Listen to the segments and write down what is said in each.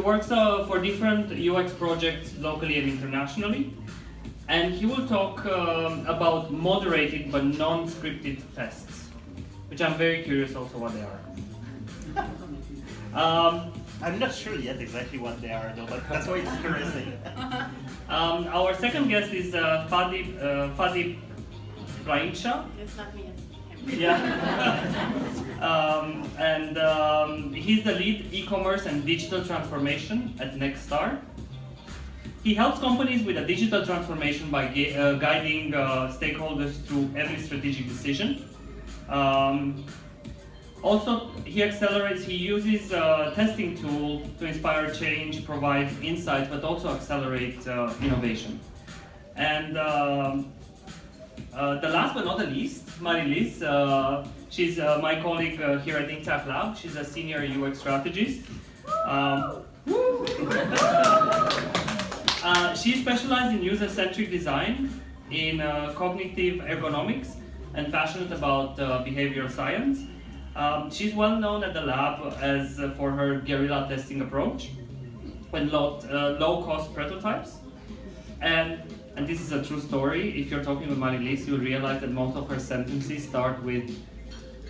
works for different UX projects locally and internationally. And he will talk about moderated but non-scripted tests, which I'm very curious also what they are. I'm not sure yet exactly what they are though, but that's why it's interesting. Our second guest is Fadi Brahimcha. It's not me, it's him. Yeah. He's the lead e-commerce and digital transformation at Nextstar. He helps companies with a digital transformation by guiding stakeholders through every strategic decision. Also, he uses a testing tool to inspire change, provide insights, but also accelerate innovation. And the last but not the least, Marie-Lyse, she's my colleague here at Intact Lab. She's a senior UX strategist. She specialized in user-centric design, in cognitive ergonomics, and passionate about behavioral science. She's well known at the lab as for her guerrilla testing approach with low-cost prototypes. And this is a true story. If you're talking with Marie-Lyse, you'll realize that most of her sentences start with,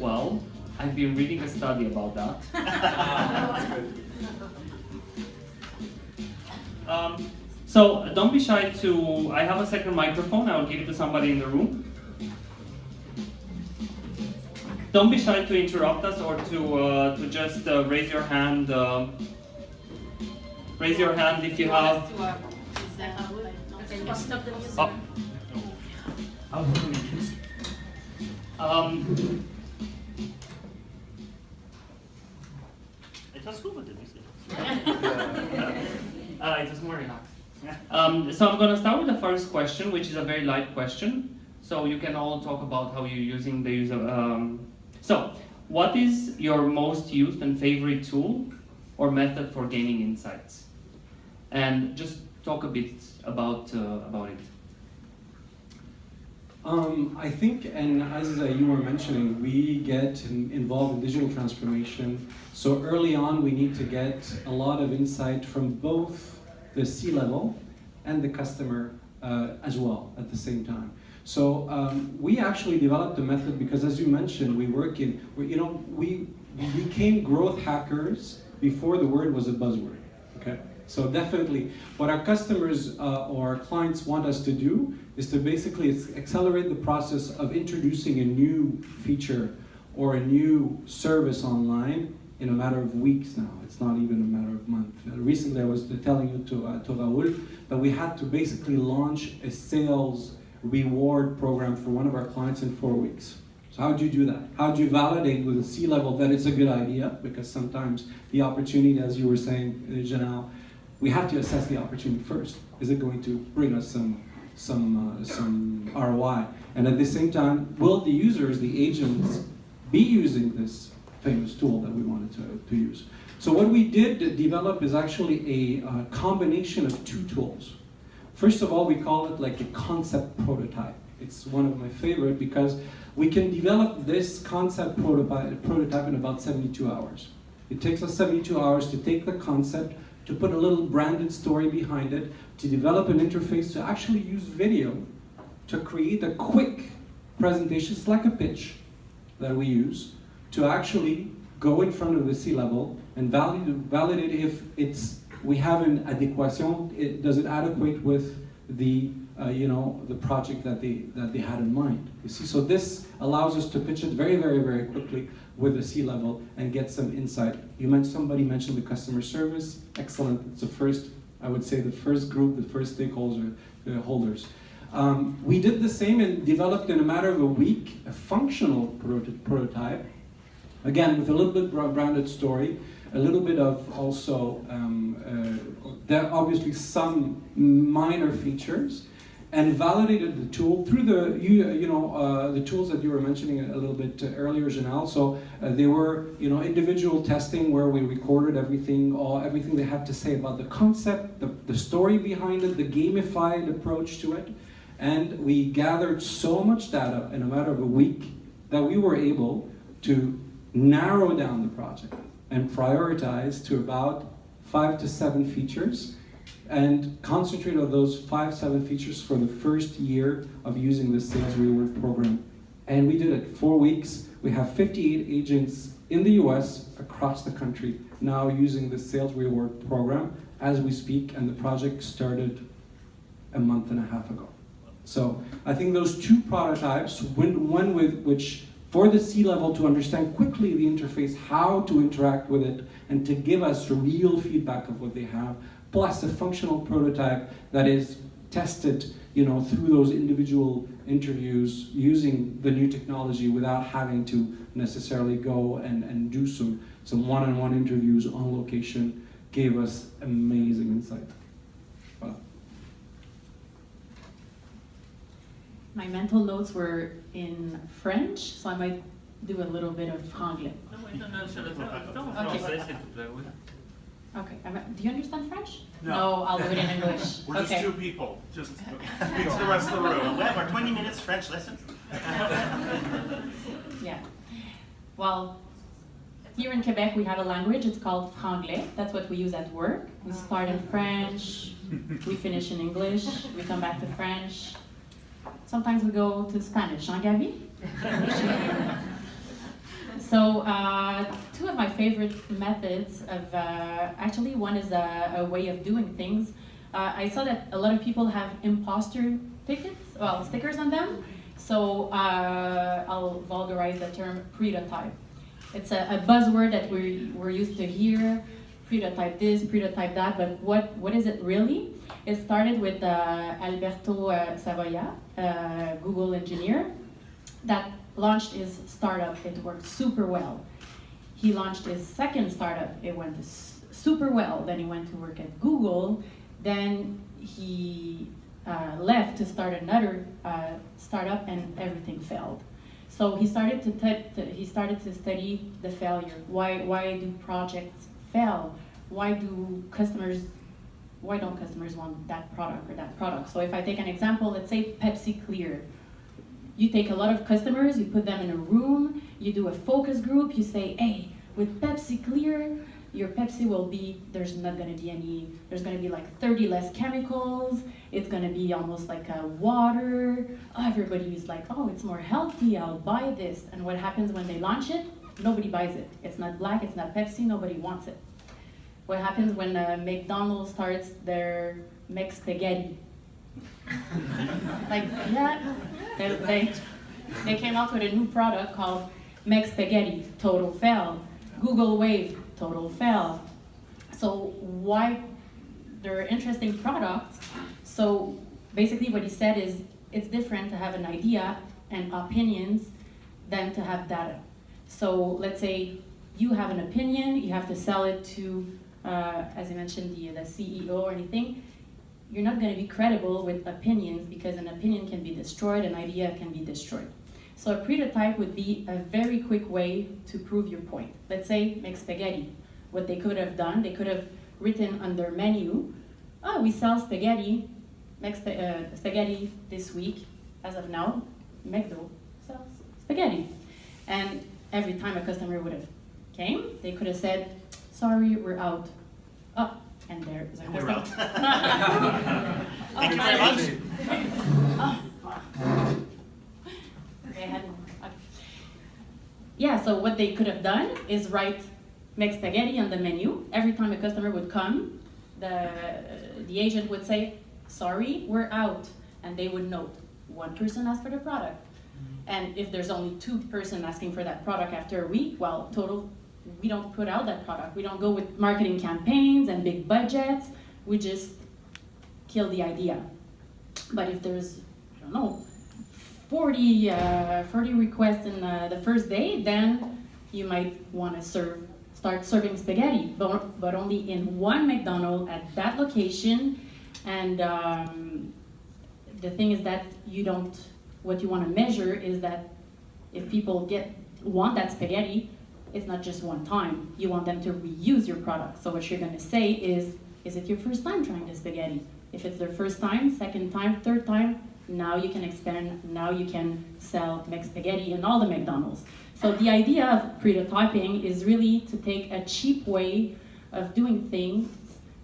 well, I've been reading a study about that. So don't be shy to, I have a second microphone, I will give it to somebody in the room. Don't be shy to interrupt us or to just raise your hand. Raise your hand if you have. Can you stop the music? It was cool with the music. It was more relaxed. So I'm going to start with the first question, which is a very light question. So you can all talk about how you're using the user. So, what is your most used and favorite tool or method for gaining insights? And just talk a bit about it. I think, and as you were mentioning, we get involved in digital transformation. So early on, we need to get a lot of insight from both the C-level and the customer as well at the same time. So we actually developed a method because, as you mentioned, we became growth hackers before the word was a buzzword. Okay, so definitely, what our customers or our clients want us to do is to basically accelerate the process of introducing a new feature or a new service online in a matter of weeks now. It's not even a matter of months. Recently, I was telling you to Raoul that we had to basically launch a sales reward program for one of our clients in 4 weeks. So how do you do that? How do you validate with a C-level that it's a good idea? Because sometimes the opportunity, as you were saying, Janelle, we have to assess the opportunity first. Is it going to bring us some ROI? And at the same time, will the users, the agents, be using this famous tool that we wanted to use? So what we did develop is actually a combination of two tools. First of all, we call it like a concept prototype. It's one of my favorite because we can develop this concept prototype in about 72 hours. It takes us 72 hours to take the concept, to put a little branded story behind it, to develop an interface, to actually use video, to create a quick presentation. It's like a pitch that we use to actually go in front of the C-level and validate if we have an adéquation. Does it adequate with the the project that they had in mind? You see, so this allows us to pitch it very, very, very quickly with the C-level and get some insight. Somebody mentioned the customer service. Excellent. It's the first, I would say, the first group, the first stakeholders. We did the same and developed in a matter of a week a functional prototype. Again, with a little bit branded story, a little bit of also, there are obviously some minor features, and validated the tool through the tools that you were mentioning a little bit earlier, Janelle. So they were individual testing where we recorded everything they had to say about the concept, the story behind it, the gamified approach to it, and we gathered so much data in a matter of a week that we were able to narrow down the project and prioritize to about 5 to 7 features and concentrate on those 5-7 features for the first year of using the sales reward program. And we did it 4 weeks. We have 58 agents in the US across the country now using the sales reward program as we speak, and the project started a month and a half ago. So I think those 2 prototypes, one with which for the C-level to understand quickly the interface, how to interact with it, and to give us real feedback of what they have, plus a functional prototype that is tested, through those individual interviews using the new technology without having to necessarily go and do some one-on-one interviews on location, gave us amazing insight. Wow. My mental notes were in French, so I might do a little bit of franglais. Okay, do you understand French? No. I'll do it in English. We're just 2 people. Just speak to the rest of the room. Web or 20 minutes French lessons? Yeah. Well, here in Quebec we have a language, it's called franglais. That's what we use at work. We start in French, we finish in English, we come back to French. Sometimes we go to Spanish, huh, Gabby? So 2 of my favorite methods of, actually one is a way of doing things. I saw that a lot of people have imposter stickers on them. So I'll vulgarize the term prototype. It's a buzzword that we're used to hear, prototype this, prototype that, but what is it really? It started with Alberto Savoia, Google engineer, that launched his startup. It worked super well. He launched his second startup. It went super well. Then he went to work at Google. Then he left to start another startup, and everything failed. So he started to study the failure. Why do projects fail? Why don't customers want that product or that product? So if I take an example, let's say Pepsi Clear. You take a lot of customers, you put them in a room, you do a focus group, you say, hey, with Pepsi Clear, your Pepsi will be, there's going to be like 30 less chemicals, it's going to be almost like a water. Everybody's like, oh, it's more healthy, I'll buy this. And what happens when they launch it? Nobody buys it. It's not black, it's not Pepsi, nobody wants it. What happens when McDonald's starts their McSpaghetti? They came out with a new product called McSpaghetti, total fail. Google Wave, total fail. So why they're interesting products? So basically what he said is it's different to have an idea and opinions than to have data. So let's say you have an opinion, you have to sell it to, as I mentioned, the CEO or anything. You're not going to be credible with opinions because an opinion can be destroyed, an idea can be destroyed. So a prototype would be a very quick way to prove your point. Let's say make spaghetti. What they could have done, they could have written on their menu, oh, we sell spaghetti, make spaghetti this week. As of now, McDo sells spaghetti. And every time a customer would have came, they could have said, sorry, we're out. Oh. And there's a customer. Thank you very much. Yeah, so what they could have done is write make spaghetti on the menu. Every time a customer would come, the agent would say, sorry, we're out. And they would note, 1 person asked for the product. And if there's only 2 persons asking for that product after a week, well, total, we don't put out that product. We don't go with marketing campaigns and big budgets. We just kill the idea. But if there's, I don't know, 40 requests in the first day, then you might want to start serving spaghetti, but only in one McDonald's at that location. And the thing is that what you want to measure is that if people want that spaghetti, it's not just one time. You want them to reuse your product. So what you're going to say is it your first time trying the spaghetti? If it's their first time, second time, third time, now you can expand, now you can sell McSpaghetti in all the McDonald's. So the idea of prototyping is really to take a cheap way of doing things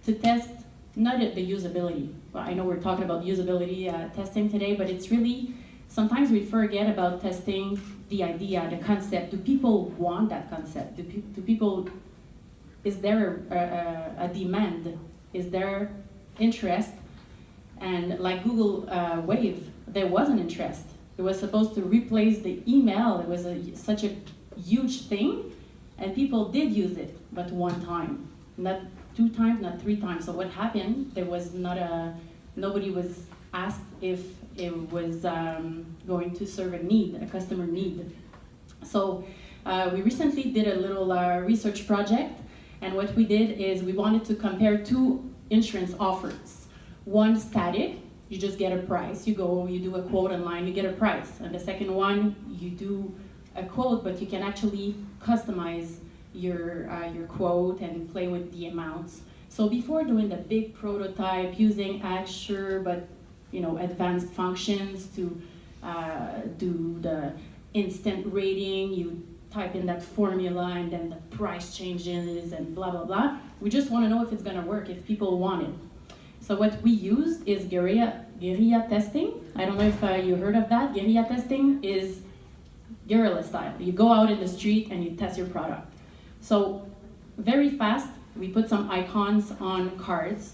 to test not the usability. Well, I know we're talking about usability testing today, but it's really, sometimes we forget about testing the idea, the concept. Do people want that concept? Do people, is there a demand? Is there interest? And like Google Wave, there was an interest. It was supposed to replace the email. It was such a huge thing, and people did use it, but one time, not 2 times, not 3 times. So what happened? There was nobody was asked if it was going to serve a need, a customer need. So we recently did a little research project, and what we did is we wanted to compare 2 insurance offers. One static, you just get a price. You go, you do a quote online, you get a price. And the second one, you do a quote, but you can actually customize your quote and play with the amounts. So before doing the big prototype, using Azure, but advanced functions to do the instant rating, you type in that formula and then the price changes and blah, blah, blah. We just want to know if it's going to work, if people want it. So what we use is guerrilla testing. I don't know if you heard of that. Guerrilla testing is guerrilla style. You go out in the street and you test your product. So very fast, we put some icons on cards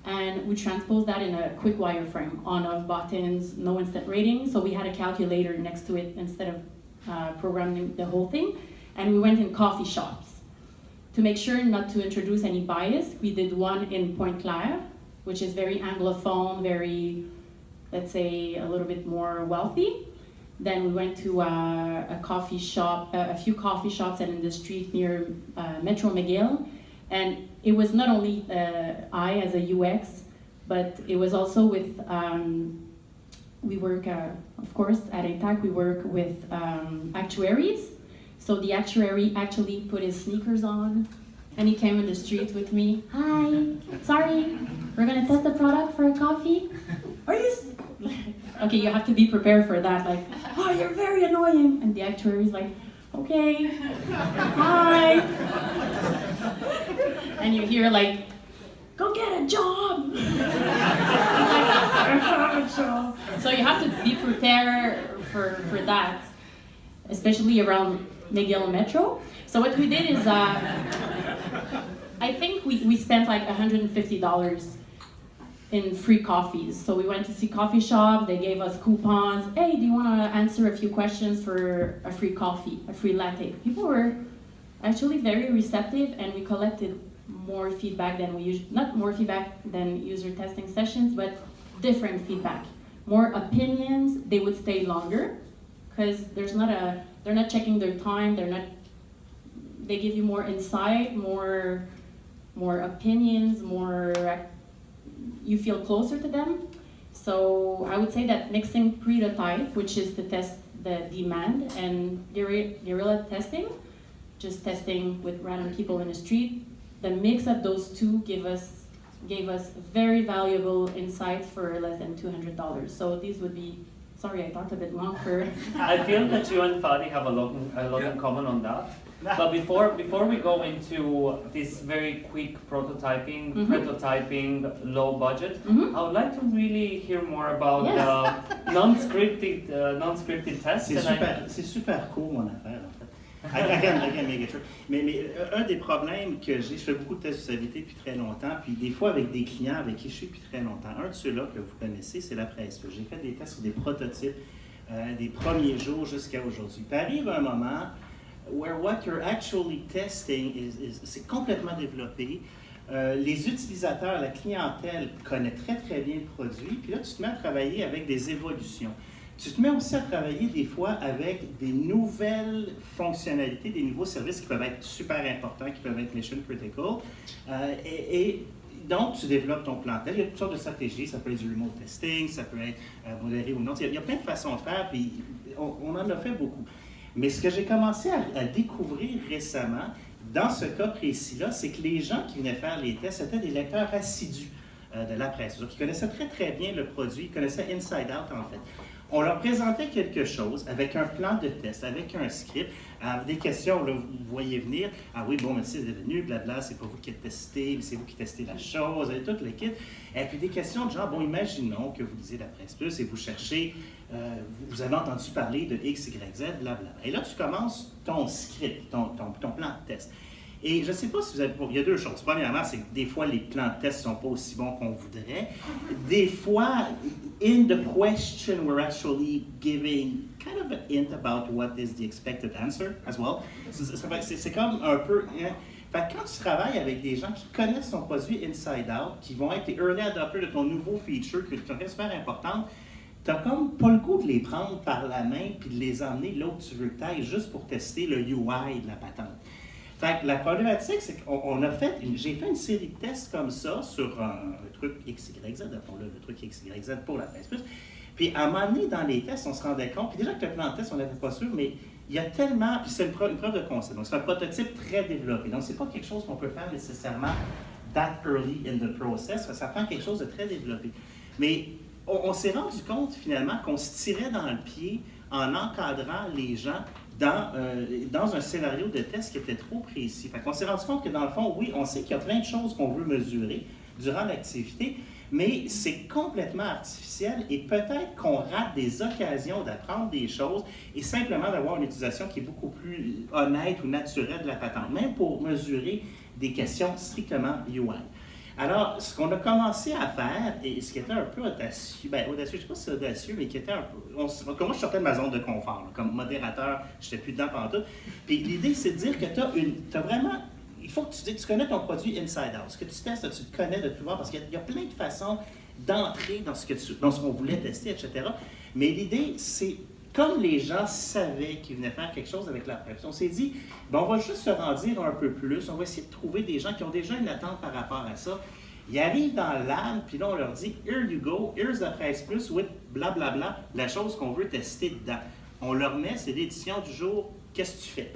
and we transpose that in a quick wireframe, on-off buttons, no instant rating. So we had a calculator next to it instead of programming the whole thing. And we went in coffee shops. To make sure not to introduce any bias, we did one in Pointe-Claire, which is very Anglophone, very, let's say, a little bit more wealthy. Then we went to a coffee shop, a few coffee shops and in the street near Metro McGill. And it was not only I as a UX, but it was also with, we work, of course, at ATAC, we work with actuaries. So the actuary actually put his sneakers on and he came in the street with me. Hi, sorry, we're gonna test the product for a coffee. Are you? Okay, you have to be prepared for that. Like, oh, you're very annoying. And the actuary's like, okay, hi. And you hear like, go get a job. So you have to be prepared for that, especially around McGill Metro. So what we did is, I think we spent like $150 in free coffees. So we went to see coffee shops, they gave us coupons. Hey, do you want to answer a few questions for a free coffee, a free latte? People were actually very receptive, and we collected more feedback than not more feedback than user testing sessions, but different feedback. More opinions, they would stay longer, because they're not checking their time, they give you more insight, more opinions, you feel closer to them. So I would say that mixing prototype, which is to test the demand, and guerrilla testing, just testing with random people in the street, the mix of those two gave us very valuable insights for less than $200. So these would be, sorry I talked a bit long for... I feel that you and Fadi have a lot in common on that. But before we go into this very quick prototyping, low budget, I would like to really hear more about non-scripted tests. C'est super cool mon affaire en fait. Again, make it true. Mais un des problèmes que j'ai, je fais beaucoup de tests d'usabilité depuis très longtemps, puis des fois avec des clients avec qui je suis depuis très longtemps. Un de ceux-là que vous connaissez, c'est la presse. J'ai fait des tests sur des prototypes des premiers jours jusqu'à aujourd'hui. Puis arrive un moment where what you're actually testing c'est complètement développé. Les utilisateurs, la clientèle connaît très très bien le produit, puis là tu te mets à travailler avec des évolutions. Tu te mets aussi à travailler des fois avec des nouvelles fonctionnalités, des nouveaux services qui peuvent être super importants, qui peuvent être mission critical, et donc tu développes ton plan. Il y a toutes sortes de stratégies, ça peut être du remote testing, ça peut être modéré ou non, il y a plein de façons de faire, puis on en a fait beaucoup. Mais ce que j'ai commencé à découvrir récemment, dans ce cas précis-là, c'est que les gens qui venaient faire les tests étaient des lecteurs assidus. de la presse. Donc, ils connaissaient très, très bien le produit, ils connaissaient inside out, en fait. On leur présentait quelque chose avec un plan de test, avec un script, des questions, là, vous voyez venir. Ah oui, bon, mais c'est devenu, blabla, c'est pas vous qui êtes testé, c'est vous qui testez la chose, et tout le kit. Et puis des questions de genre, bon, imaginons que vous lisez la presse plus et vous cherchez, vous avez entendu parler de X, Y, Z, blabla. Et là, tu commences ton script, ton plan de test. Et je ne sais pas si vous avez... Bon, il y a deux choses. Premièrement, c'est que des fois, les plans de test ne sont pas aussi bons qu'on voudrait. Des fois, in the question, we're actually giving kind of a hint about what is the expected answer as well. C'est comme un peu... Hein? Fait que quand tu travailles avec des gens qui connaissent ton produit inside out, qui vont être les early adopters de ton nouveau feature, qui est super importante, tu n'as comme pas le goût de les prendre par la main puis de les emmener là où tu veux que tu ailles juste pour tester le UI de la patente. Fait que la problématique, c'est qu'on a fait, j'ai fait une série de tests comme ça sur un truc XYZ, appelons-le le truc XYZ pour la presse plus. Puis à un moment donné, dans les tests, on se rendait compte, puis déjà que le plan de test, on n'était pas sûr, mais il y a tellement, puis c'est une preuve de concept, donc c'est un prototype très développé. Donc c'est pas quelque chose qu'on peut faire nécessairement that early in the process, ça prend quelque chose de très développé. Mais on s'est rendu compte finalement qu'on se tirait dans le pied en encadrant les gens dans un scénario de test qui était trop précis. Fait qu'on s'est rendu compte que dans le fond, oui, on sait qu'il y a plein de choses qu'on veut mesurer durant l'activité, mais c'est complètement artificiel et peut-être qu'on rate des occasions d'apprendre des choses et simplement d'avoir une utilisation qui est beaucoup plus honnête ou naturelle de la patente, même pour mesurer des questions strictement UI. Alors, ce qu'on a commencé à faire, et ce qui était un peu audacieux, audacieux, je ne sais pas si c'est audacieux, mais qui était un peu... Moi, je sortais de ma zone de confort, là, comme modérateur, je n'étais plus dedans pantoute. Puis l'idée, c'est de dire que tu as vraiment... Il faut que tu connais ton produit inside out. Ce que tu testes, tu le connais de tout voir, parce qu'il y a plein de façons d'entrer dans ce qu'on voulait tester, etc. Mais l'idée, c'est... Comme les gens savaient qu'ils venaient faire quelque chose avec la presse, on s'est dit, on va juste se rendir un peu plus, on va essayer de trouver des gens qui ont déjà une attente par rapport à ça. Ils arrivent dans le lab, puis là, on leur dit, here you go, here's the presse plus with blablabla, la chose qu'on veut tester dedans. On leur met, c'est l'édition du jour, qu'est-ce que tu fais?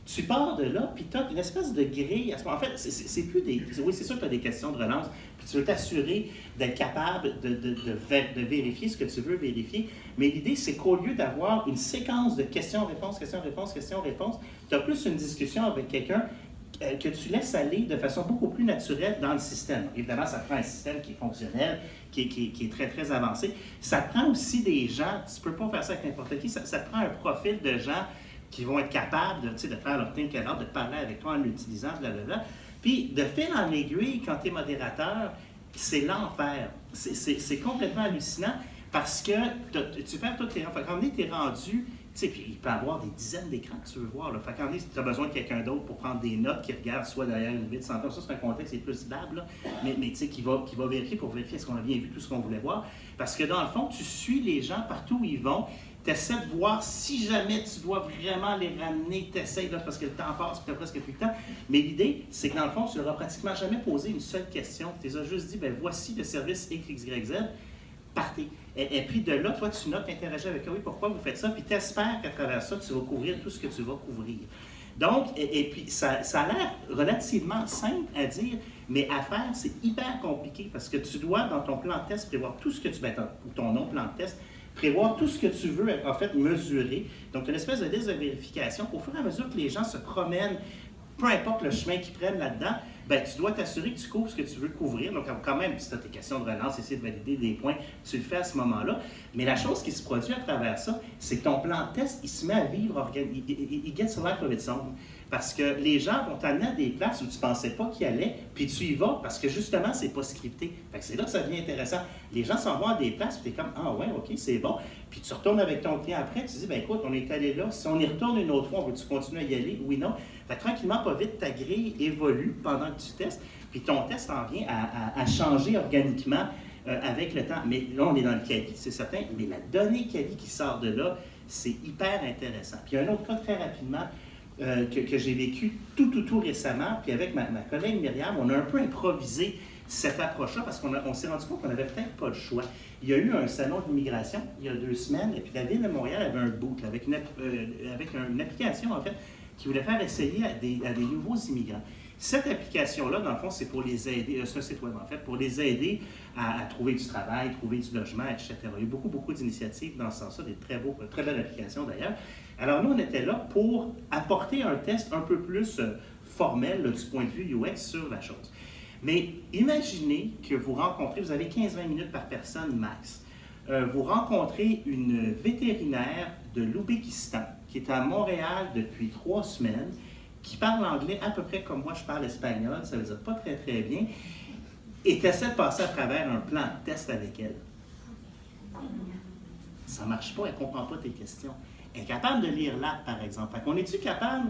Tu pars de là, puis tu as une espèce de grille. En fait, c'est plus des... Oui, c'est sûr que tu as des questions de relance, puis tu veux t'assurer d'être capable de vérifier ce que tu veux vérifier. Mais l'idée, c'est qu'au lieu d'avoir une séquence de questions-réponses, questions-réponses, questions-réponses, tu as plus une discussion avec quelqu'un que tu laisses aller de façon beaucoup plus naturelle dans le système. Évidemment, ça prend un système qui est fonctionnel, qui est très, très avancé. Ça prend aussi des gens, tu ne peux pas faire ça avec n'importe qui, ça prend un profil de gens qui vont être capables de faire leur think aloud, de parler avec toi en l'utilisant, blablabla. Puis, de fil en aiguille, quand tu es modérateur, c'est l'enfer. C'est complètement hallucinant parce que tu perds tout tes... Fait quand tu es rendu, puis il peut y avoir des dizaines d'écrans que tu veux voir. Là. Fait quand tu as besoin de quelqu'un d'autre pour prendre des notes qui regarde soit derrière une vitre sans ça, c'est un contexte qui est plus stable, mais qui va vérifier pour vérifier est-ce qu'on a bien vu tout ce qu'on voulait voir. Parce que dans le fond, tu suis les gens partout où ils vont. Tu essaies de voir si jamais tu dois vraiment les ramener, tu essaies parce que le temps passe, puis tu n'as presque plus le temps. Mais l'idée, c'est que dans le fond, tu ne leur as pratiquement jamais posé une seule question. Tu les as juste dit, voici le service XYZ, partez. Et puis de là, toi, tu notes, tu interagis avec eux, oui, pourquoi vous faites ça, puis tu espères qu'à travers ça, tu vas couvrir tout ce que tu vas couvrir. Donc, et puis ça a l'air relativement simple à dire, mais à faire, c'est hyper compliqué parce que tu dois, dans ton plan de test, prévoir tout ce que tu... ton non-plan de test, prévoir tout ce que tu veux, en fait, mesurer. Donc, une espèce de liste de vérification. Au fur et à mesure que les gens se promènent, peu importe le chemin qu'ils prennent là-dedans, tu dois t'assurer que tu couvres ce que tu veux couvrir. Donc, quand même, si tu as tes questions de relance, essayer de valider des points, tu le fais à ce moment-là. Mais la chose qui se produit à travers ça, c'est que ton plan de test, il se met à vivre, il gets a life of its own. Parce que les gens vont t'amener à des places où tu ne pensais pas qu'ils allaient, puis tu y vas parce que justement, c'est pas scripté. Fait que c'est là que ça devient intéressant. Les gens s'en vont à des places, puis tu es comme, ah ouais, ok, c'est bon. Puis tu retournes avec ton client après, tu dis, écoute, on est allé là, si on y retourne une autre fois, on veut-tu continuer à y aller? Oui, non. Fait que tranquillement, pas vite, ta grille évolue pendant que tu testes, puis ton test en vient à changer organiquement avec le temps. Mais là, on est dans le quali, c'est certain, mais la donnée quali qui sort de là, c'est hyper intéressant. Puis il y a un autre cas très rapidement, que j'ai vécu tout récemment, puis avec ma collègue Myriam, on a un peu improvisé cette approche-là parce qu'on s'est rendu compte qu'on n'avait peut-être pas le choix. Il y a eu un salon d'immigration il y a 2 semaines, et puis la Ville de Montréal avait un boot avec une application, en fait, qui voulait faire essayer à des nouveaux immigrants. Cette application-là, dans le fond, c'est pour les aider, c'est un site web en fait, pour les aider à trouver du travail, trouver du logement, etc. Il y a eu beaucoup d'initiatives dans ce sens-là, des très belles applications d'ailleurs. Alors nous, on était là pour apporter un test un peu plus formel là, du point de vue UX sur la chose. Mais imaginez que vous rencontrez, vous avez 15-20 minutes par personne max. Vous rencontrez une vétérinaire de l'Ouzbékistan qui est à Montréal depuis 3 semaines, qui parle anglais à peu près comme moi je parle espagnol, ça veut dire pas très bien, et tu essaies de passer à travers un plan de test avec elle. Ça marche pas, elle comprend pas tes questions. Elle est capable de lire l'app, par exemple. Fait qu'on est-tu capable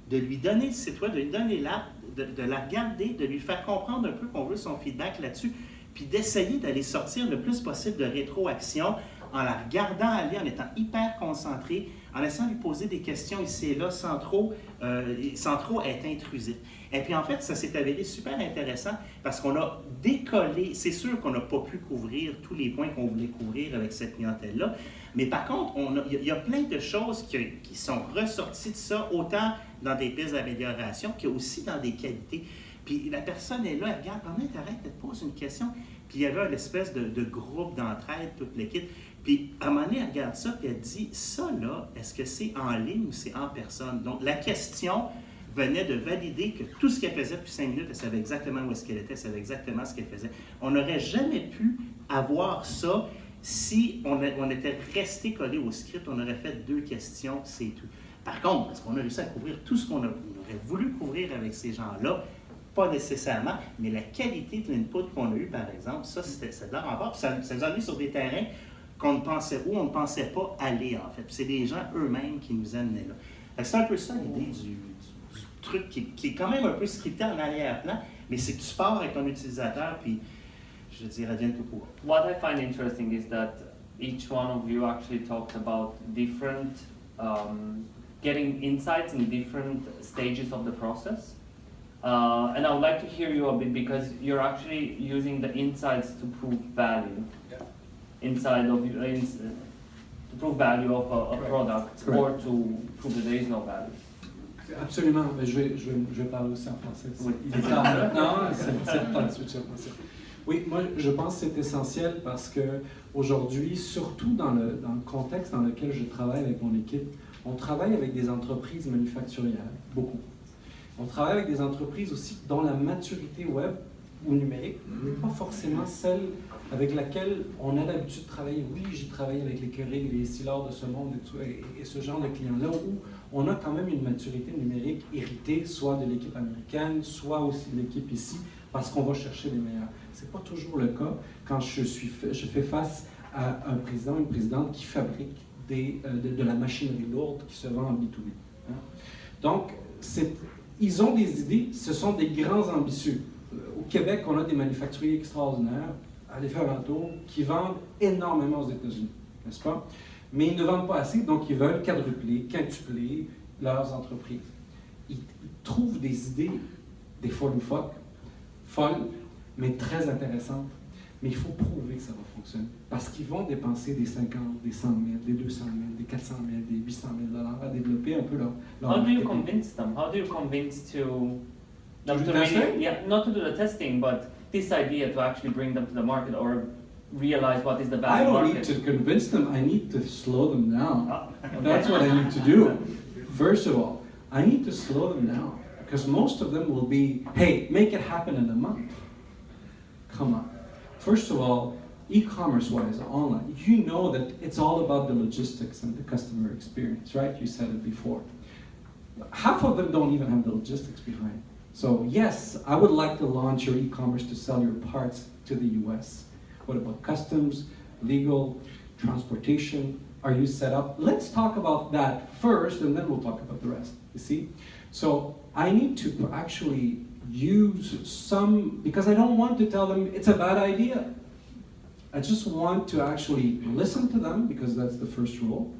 de lui donner le site web, de lui donner l'app, de la regarder, de lui faire comprendre un peu qu'on veut son feedback là-dessus, puis d'essayer d'aller sortir le plus possible de rétroaction en la regardant aller, en étant hyper concentré, en essayant de lui poser des questions ici et là sans trop être intrusif. Et puis en fait, ça s'est avéré super intéressant parce qu'on a décollé, c'est sûr qu'on n'a pas pu couvrir tous les points qu'on voulait couvrir avec cette clientèle-là, mais par contre, il y a plein de choses qui sont ressorties de ça, autant dans des pistes d'amélioration qu'aussi dans des qualités. Puis la personne est là, elle regarde, t'arrêtes, elle te pose une question, puis il y avait une espèce de groupe d'entraide, toute l'équipe. Puis, à un moment donné, elle regarde ça, puis elle dit, ça, là, est-ce que c'est en ligne ou c'est en personne? Donc, la question venait de valider que tout ce qu'elle faisait depuis 5 minutes, elle savait exactement où est-ce qu'elle était, elle savait exactement ce qu'elle faisait. On n'aurait jamais pu avoir ça si on était resté collé au script, on aurait fait 2 questions, c'est tout. Par contre, est-ce qu'on a réussi à couvrir tout ce qu'on aurait voulu couvrir avec ces gens-là? Pas nécessairement, mais la qualité de l'input qu'on a eu, par exemple, ça, c'est de l'art en part. Ça nous a amené sur des terrains où on ne pensait pas aller, en fait. Puis c'est des gens eux-mêmes qui nous amenaient là. C'est un peu ça l'idée du truc qui est quand même un peu scripté en arrière-plan, mais c'est que tu pars avec ton utilisateur, puis je dirais advienne que pourra. What I find interesting is that each one of you actually talked about different, getting insights in different stages of the process. And I would like to hear you a bit because you're actually using the insights to prove value. Inside of to prove value of a product or to prove that there is no value. Absolument, mais je vais parler aussi en français. Oui. Il est tard maintenant, c'est le temps de switcher en français. Oui, moi je pense que c'est essentiel parce que aujourd'hui, surtout dans le contexte dans lequel je travaille avec mon équipe, on travaille avec des entreprises manufacturières, beaucoup. On travaille avec des entreprises aussi dont la maturité web ou numérique n'est pas forcément celle avec laquelle on a l'habitude de travailler. Oui, j'ai travaillé avec les Keurig, les Silard de ce monde et ce genre de clients-là où on a quand même une maturité numérique héritée, soit de l'équipe américaine, soit aussi de l'équipe ici, parce qu'on va chercher les meilleurs. Ce n'est pas toujours le cas quand je fais face à un président, une présidente qui fabrique de la machinerie lourde qui se vend en B2B. Hein? Donc, ils ont des idées, ce sont des grands ambitieux. Au Québec, on a des manufacturiers extraordinaires, allez faire un tour, qui vendent énormément aux États-Unis, n'est-ce pas? Mais ils ne vendent pas assez, donc ils veulent quadrupler, quintupler leurs entreprises. Ils trouvent des idées, des fois loufoques, folles, mais très intéressantes. Mais il faut prouver que ça va fonctionner. Parce qu'ils vont dépenser des 50, des 100 000, des 200 000, des 400 000, des 800 000 $ à développer un peu leur How do you marketing. convince them? How do you convince them To do to testing? really, yeah, not to do the testing, but this idea to actually bring them to the market or realize what is the I value don't market? need to convince them, I need to slow them down. Ah, okay. That's what I need to do. First of all, I need to slow them down. Because most of them will be, hey, make it happen in a month. Come on. First of all, e-commerce-wise, online, you know that it's all about the logistics and the customer experience, right? You said it before. Half of them don't even have the logistics behind. So yes, I would like to launch your e-commerce to sell your parts to the US. What about customs, legal, transportation? Are you set up? Let's talk about that first, and then we'll talk about the rest, you see? So I need to actually use some, because I don't want to tell them it's a bad idea. I just want to actually listen to them, because that's the first rule.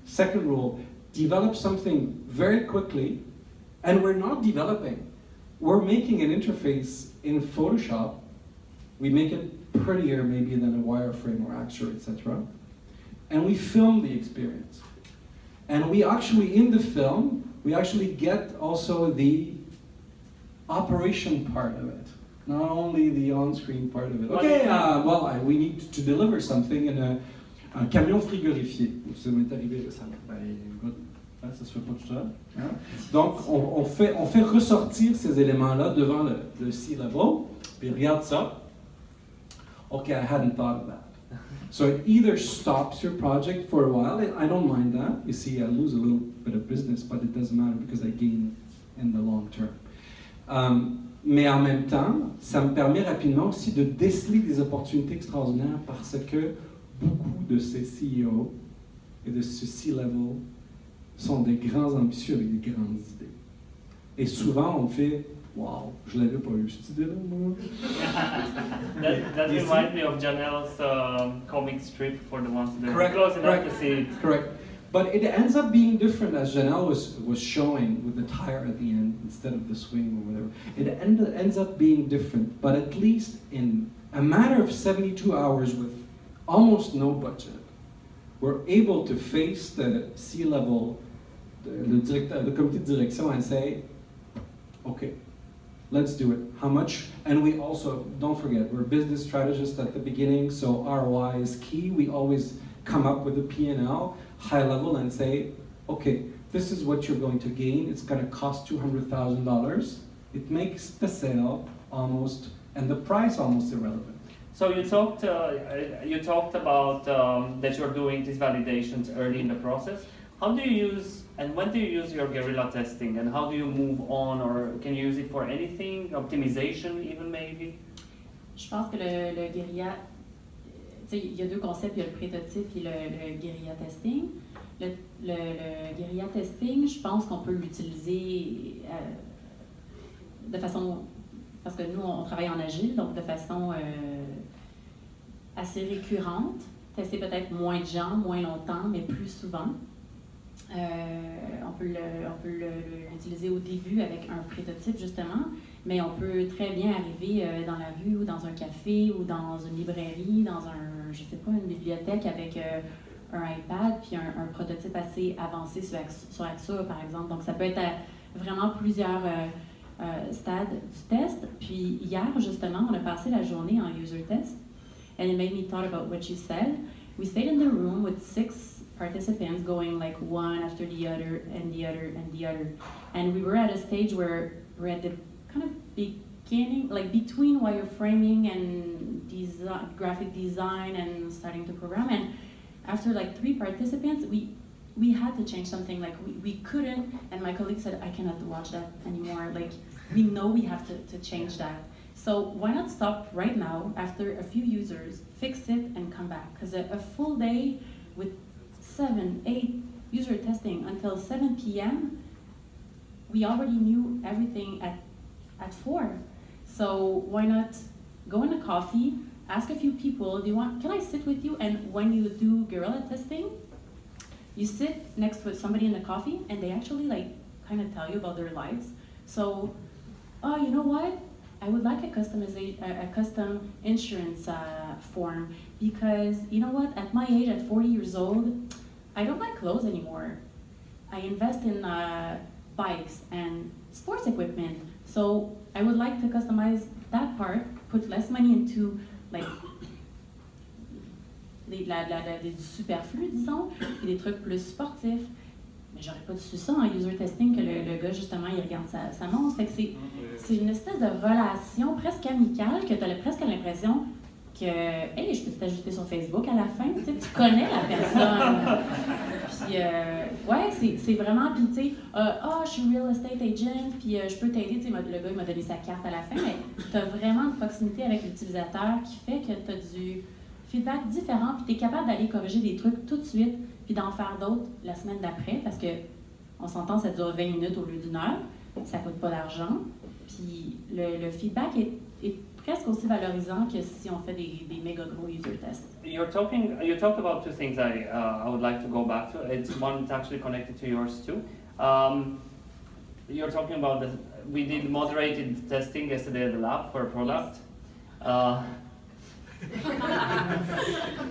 Second rule, develop something very quickly, and we're not developing. We're making an interface in Photoshop. We make it prettier maybe than a wireframe or Axure, etc. And we film the experience. And we actually, in the film, we actually get also the operation part of it, not only the on-screen part of it. Okay, we need to deliver something in un camion frigorifié. Ça m'est arrivé récemment. Ça se fait pas tout seul. Hein? Donc, on fait ressortir ces éléments-là devant le C-level, puis regarde ça. Okay, I hadn't thought of that. So it either stops your project for a while, I don't mind that. You see, I lose a little bit of business, but it doesn't matter because I gain in the long term. Mais en même temps, ça me permet rapidement aussi de déceler des opportunités extraordinaires parce que beaucoup de ces CEO et de ce C-level sont des grands ambitieux avec des grandes idées. Et souvent, on fait « Wow, je l'avais pas eu cette idée-là, moi. » That reminds me of Janelle's comic strip for the ones that are Correct, close enough correct, to see it. Correct. But it ends up being different, as Janelle was showing with the tire at the end instead of the swing or whatever. It ends up being different, but at least in a matter of 72 hours with almost no budget, we're able to face the C-level, the committee de direction, and say, okay, let's do it. How much? And we also, don't forget, we're business strategists at the beginning, so ROI is key. We always come up with a P&L, high level, and say, okay, this is what you're going to gain. It's going to cost $200,000. It makes the sale almost, and the price almost irrelevant. So you talked about that you're doing these validations early in the process. How do you use, and when do you use your guerrilla testing, and how do you move on, or can you use it for anything, optimization even maybe? Je pense que le guérilla, il y a deux concepts, il y a le prototype et le guérilla testing. Le guérilla testing, je pense qu'on peut l'utiliser de façon, parce que nous on travaille en agile, donc de façon assez récurrente, tester peut-être moins de gens, moins longtemps, mais plus souvent. On peut l'utiliser au début avec un prototype justement, mais on peut très bien arriver dans la rue ou dans un café ou dans une librairie, dans une bibliothèque avec un iPad puis un prototype assez avancé sur AXA par exemple. Donc ça peut être vraiment plusieurs stades du test. Puis hier justement, on a passé la journée en user test and it made me thought about what you said. We stayed in the room with 6 participants going like one after the other and the other and the other. And we were at a stage where we're at the kind of beginning, like between wireframing and graphic design and starting to program. And after like 3 participants, we had to change something. Like we couldn't, and my colleague said, I cannot watch that anymore. Like we know we have to change that. So why not stop right now after a few users, fix it and come back? Because a full day with 7, 8 user testing until 7 p.m., we already knew everything at 4. So why not go in a coffee, ask a few people, can I sit with you? And when you do guerrilla testing, you sit next to somebody in the coffee and they actually like kind of tell you about their lives. So, oh, you know what? I would like a custom insurance form because, you know what, at my age, at 40 years old, I don't buy clothes anymore. I invest in bikes and sports equipment. So I would like to customize that part, put less money into like du superflu, disons, et des trucs plus sportifs. Mais j'aurais pas su ça en user testing que le gars, justement, il regarde sa montre. Fait que c'est une espèce de relation presque amicale que tu as presque l'impression que, hey, je peux t'ajouter sur Facebook à la fin, tu connais la personne. Puis, ouais, c'est vraiment, puis tu sais, je suis real estate agent, puis je peux t'aider, tu sais, le gars, il m'a donné sa carte à la fin, mais tu as vraiment une proximité avec l'utilisateur qui fait que tu as du feedback différent, puis tu es capable d'aller corriger des trucs tout de suite, puis d'en faire d'autres la semaine d'après, parce que on s'entend, ça dure 20 minutes au lieu d'1 heure, ça coûte pas d'argent, puis le feedback est presque aussi valorisant que si on fait des méga gros user tests. You talked about 2 things I would like to go back to. It's one that's actually connected to yours too. You're talking about we did moderated testing yesterday at the lab for a product.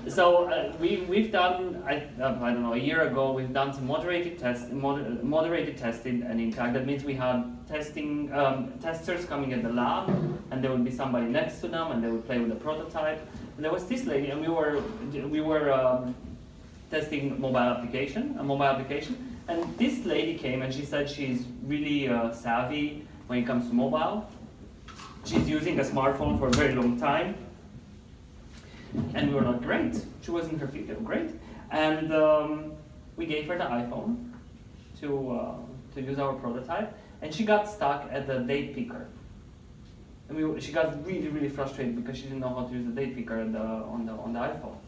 So we've done, I don't know, a year ago, we've done some moderated testing, and in fact that means we had testers coming in the lab, and there would be somebody next to them, and they would play with the prototype. And there was this lady, and we were testing a mobile application, and this lady came and she said she's really savvy when it comes to mobile. She's using a smartphone for a very long time. And we were like, great. She was in her field, great. And we gave her the iPhone to use our prototype, and she got stuck at the date picker. And she got really, really frustrated because she didn't know how to use the date picker on the iPhone,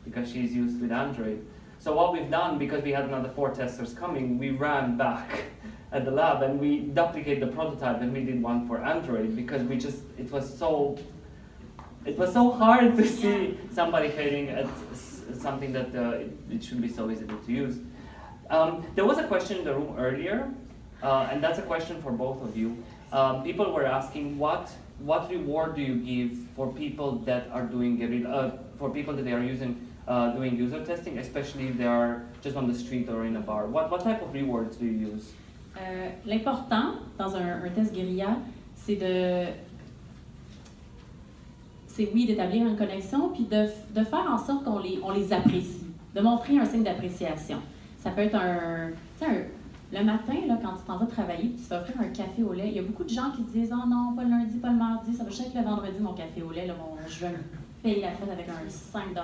because she's used with Android. So what we've done, because we had another 4 testers coming, we ran back at the lab and we duplicated the prototype, and we did one for Android, because it was so hard to see somebody failing at something that it should be so easy to use. There was a question in the room earlier, and that's a question for both of you. People were asking what reward do you give for people that are doing doing user testing, especially if they are just on the street or in a bar. What type of rewards do you use? L'important dans un test guérilla, c'est oui, d'établir une connexion, puis de faire en sorte qu'on les apprécie, de montrer un signe d'appréciation. Ça peut être le matin, là, quand tu t'en vas travailler, puis tu vas offrir un café au lait, il y a beaucoup de gens qui se disent « Oh non, pas le lundi, pas le mardi, ça va juste être le vendredi, mon café au lait, là, je vais me payer la fête avec un 5 $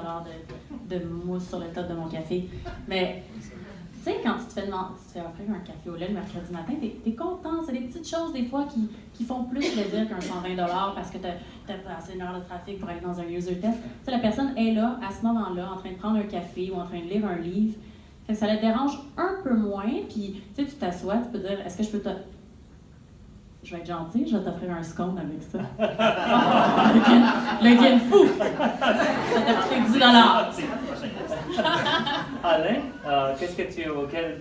de mousse sur le top de mon café. » Mais tu sais, quand tu te fais offrir un café au lait le mercredi matin, t'es content. C'est des petites choses des fois qui font plus plaisir qu'un 120 $ parce que t'as passé une heure de trafic pour aller dans un user test. Tu sais, la personne est là, à ce moment-là, en train de prendre un café ou en train de lire un livre. Fait que ça la dérange un peu moins, puis tu sais, tu t'assois, tu peux dire, est-ce que je peux Je vais être gentil, je vais t'offrir un scone avec ça. Le gain fou! Ça t'a coûté 10 $. Alain,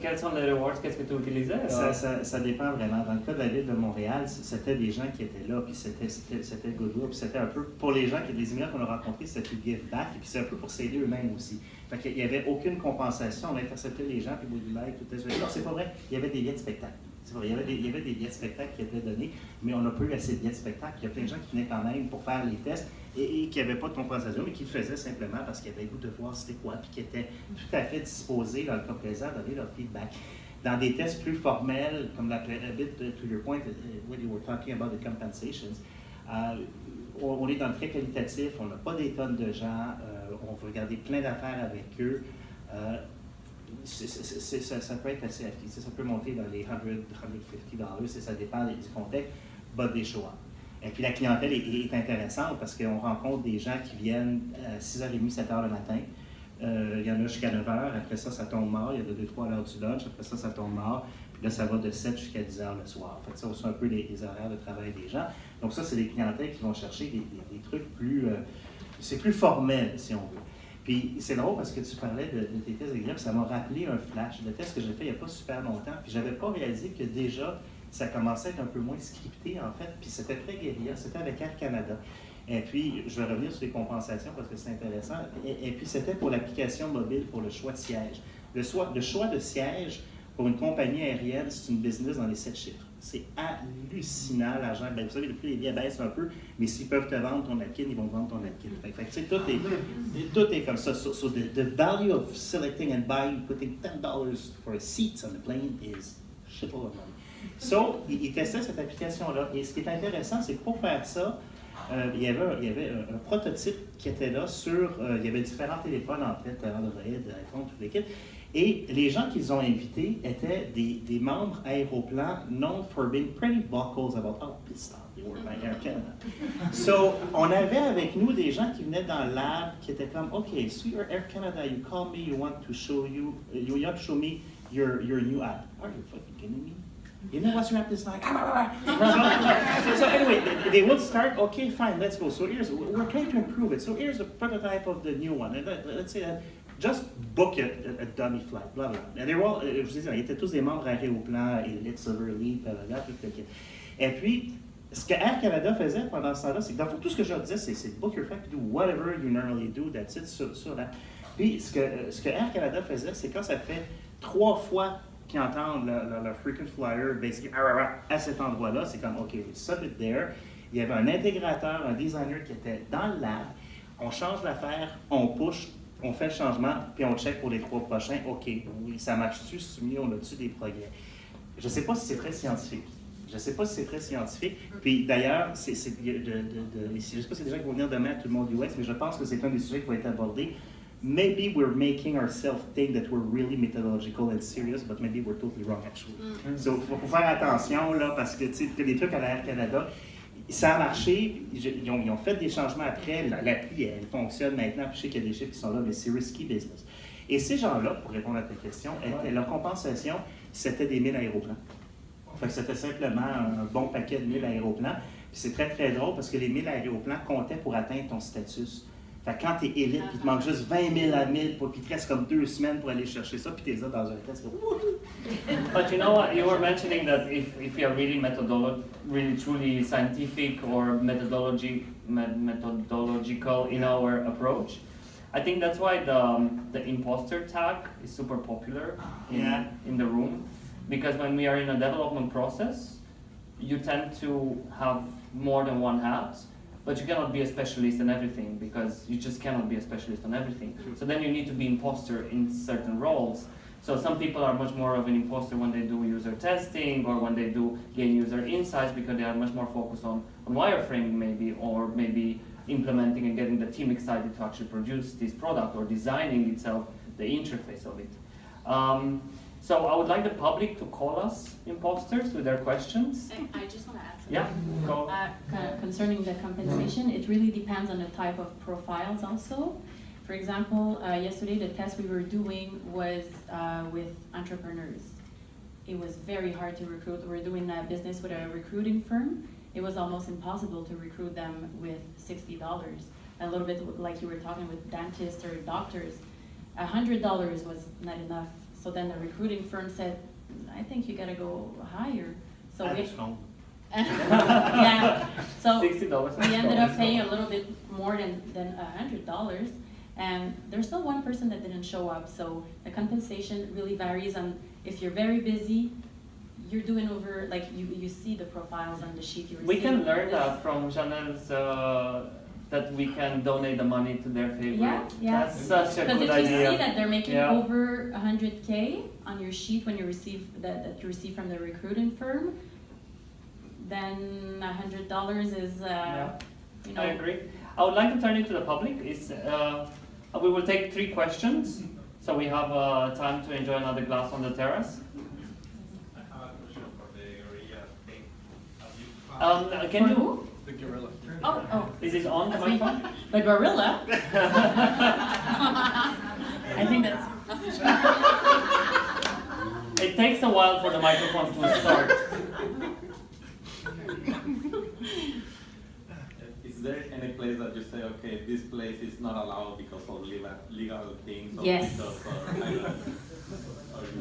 quels sont les rewards? Qu'est-ce que tu utilisais? Ça dépend vraiment. Dans le cas de la ville de Montréal, c'était des gens qui étaient là, puis c'était goodwill, puis c'était un peu, pour les gens, les immigrants qu'on a rencontrés, c'était du give back, et puis c'est un peu pour s'aider eux-mêmes aussi. Fait qu'il n'y avait aucune compensation, on interceptait les gens, puis vous du like, tout ça. Non, c'est pas vrai, il y avait des billets de spectacle. C'est vrai, il y avait des billets de spectacle qui étaient donnés, mais on n'a pas eu assez de billets de spectacle. Il y a plein de gens qui venaient quand même pour faire les tests et qui n'avaient pas de compensation, mais qui le faisaient simplement parce qu'ils avaient le goût de voir c'était quoi, puis qui étaient tout à fait disposés, dans le cas présent, à donner leur feedback. Dans des tests plus formels, comme a bit to your point, when you were talking about the compensations, on est dans le très qualitatif, on n'a pas des tonnes de gens, on veut regarder plein d'affaires avec eux. Ça peut être assez affecté, ça peut monter dans les $100, $150, ça dépend du contexte, but they show up. Et puis la clientèle est intéressante parce qu'on rencontre des gens qui viennent à 6h30, 7h le matin. Il y en a jusqu'à 9h, après ça tombe mort, il y en a 2-3 à l'heure du lunch, après ça tombe mort, puis là ça va de 7 jusqu'à 10h le soir. Fait que ça, c'est un peu les horaires de travail des gens. Donc ça, c'est des clientèles qui vont chercher des trucs plus... c'est plus formel, si on veut. Puis c'est drôle parce que tu parlais de tes tests de grippe, ça m'a rappelé un flash de test que j'ai fait il n'y a pas super longtemps, puis j'avais pas réalisé que déjà ça commençait à être un peu moins scripté en fait, puis c'était très guérilla, c'était avec Air Canada. Et puis je vais revenir sur les compensations parce que c'est intéressant, et puis c'était pour l'application mobile pour le choix de siège. Le choix de siège pour une compagnie aérienne, c'est une business dans les 7 chiffres. C'est hallucinant l'argent. Ben, vous savez, le prix des billets baisse un peu, mais s'ils peuvent te vendre ton napkin, ils vont te vendre ton napkin. Fait que, tout est comme ça. So the value of selecting and buying, putting $10 for a seat on the plane is shitload of money. So, ils testaient cette application-là. Et ce qui est intéressant, c'est que pour faire ça, il y avait un prototype qui était là il y avait différents téléphones en fait, Android, iPhone, tout l'équipe. Et les gens qu'ils ont invités étaient des membres aéroplans known for being pretty vocal about how pissed off they were by Air Canada. So, on avait avec nous des gens qui venaient dans le lab qui étaient comme, OK, so you're Air Canada, you call me, you want to show me your new app. Are you fucking kidding me? You know what's your app is like? So anyway, they would start, okay, fine, let's go. So we're trying to improve it. So here's a prototype of the new one. And let's say that just book a dummy flight, blah, blah. And they were all, je vous disais, ils étaient tous des membres aéroplans, Elite, Silver Elite, blah, blah, blah, tout le kit. Et puis, Ce que Air Canada faisait pendant ce temps-là, c'est que dans le fond, tout ce que je leur disais, c'est book your flight, do whatever you normally do, that's it, sur là. Puis ce que Air Canada faisait, c'est quand ça fait 3 fois qu'ils entendent le frequent flyer, basically, à cet endroit-là, c'est comme, OK, submit there. Il y avait un intégrateur, un designer qui était dans le lab, on change l'affaire, on push, on fait le changement, puis on check pour les 3 prochains, OK, oui, ça marche-tu, c'est mieux, on a-tu des progrès? Je ne sais pas si c'est très scientifique. Puis d'ailleurs, je ne sais pas si c'est des gens qui vont venir demain à tout le monde US, mais je pense que c'est un des sujets qui va être abordé. Maybe we're making ourselves think that we're really methodological and serious, but maybe we're totally wrong actually. So, il faut faire attention, là, parce que, tu sais, les trucs à l'Air Canada, ça a marché, ils ont fait des changements après, l'appli, elle fonctionne maintenant, puis je sais qu'il y a des chiffres qui sont là, mais c'est risky business. Et ces gens-là, pour répondre à ta question, leur compensation, c'était des 1000 aéroplans. Fait que c'était simplement un bon paquet de 1000 aéroplans. Puis c'est très, très drôle parce que les 1000 aéroplans comptaient pour atteindre ton status. Fait que quand tu es élite, puis il te manque juste 20 000 à 1000, puis il te reste comme 2 semaines pour aller chercher ça, puis tu es là dans un test. But you know what, you were mentioning that if we are really really truly scientific or methodological in our approach, I think that's why the imposter tag is super popular in the room. Because when we are in a development process, you tend to have more than one hat, but you cannot be a specialist in everything because you just cannot be a specialist on everything. So then you need to be imposter in certain roles. So some people are much more of an imposter when they do user testing or when they do gain user insights because they are much more focused on wireframing maybe, or maybe implementing and getting the team excited to actually produce this product or designing itself, the interface of it. So I would like the public to call us imposters with their questions. I just want to add something. Yeah, go. Concerning the compensation, it really depends on the type of profiles also. For example, yesterday the test we were doing was with entrepreneurs. It was very hard to recruit. We're doing a business with a recruiting firm. It was almost impossible to recruit them with $60. A little bit like you were talking with dentists or doctors. $100 was not enough. So then the recruiting firm said, I think you gotta go higher. So yeah, so $60. we ended up paying a little bit more than $100. And there's still one person that didn't show up. So the compensation really varies on if you're very busy, you're doing over, like you see the profiles on the sheet you receive. We can learn that from Chanel's, that we can donate the money to their favorite. Yeah. That's such a good idea. Because if you see that they're making over 100K on your sheet when you receive that you receive from the recruiting firm, then $100 is, you know. I agree. I would like to turn it to the public. We will take 3 questions, so we have time to enjoy another glass on the terrace. I have a question for the gorilla thing. Can you? The gorilla. Oh. Is it on the microphone? The gorilla? I think that's... It takes a while for the microphone to start. Is there any place that you say, okay, this place is not allowed because of legal things? Or Yes. Because,